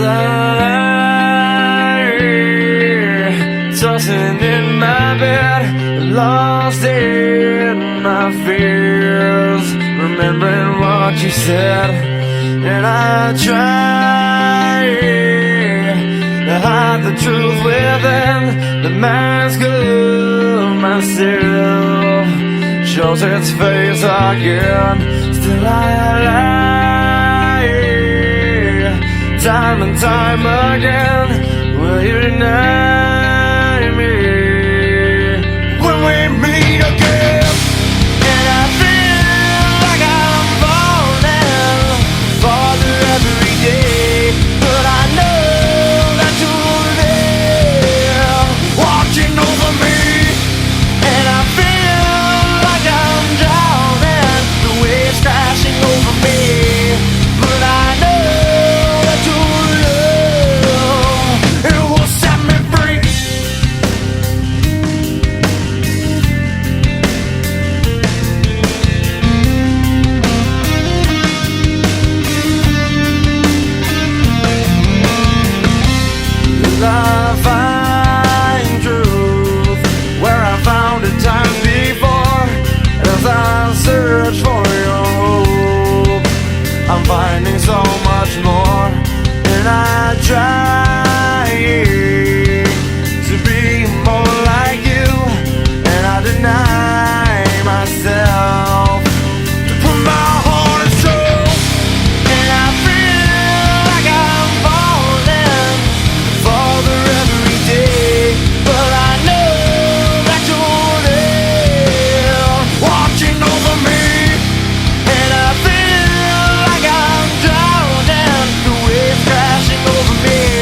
lie, tossing in my bed, lost in my fears, remembering what you said. And I try to hide the truth within the mask of myself, shows its face again. Still I lie, time and time again. Will you deny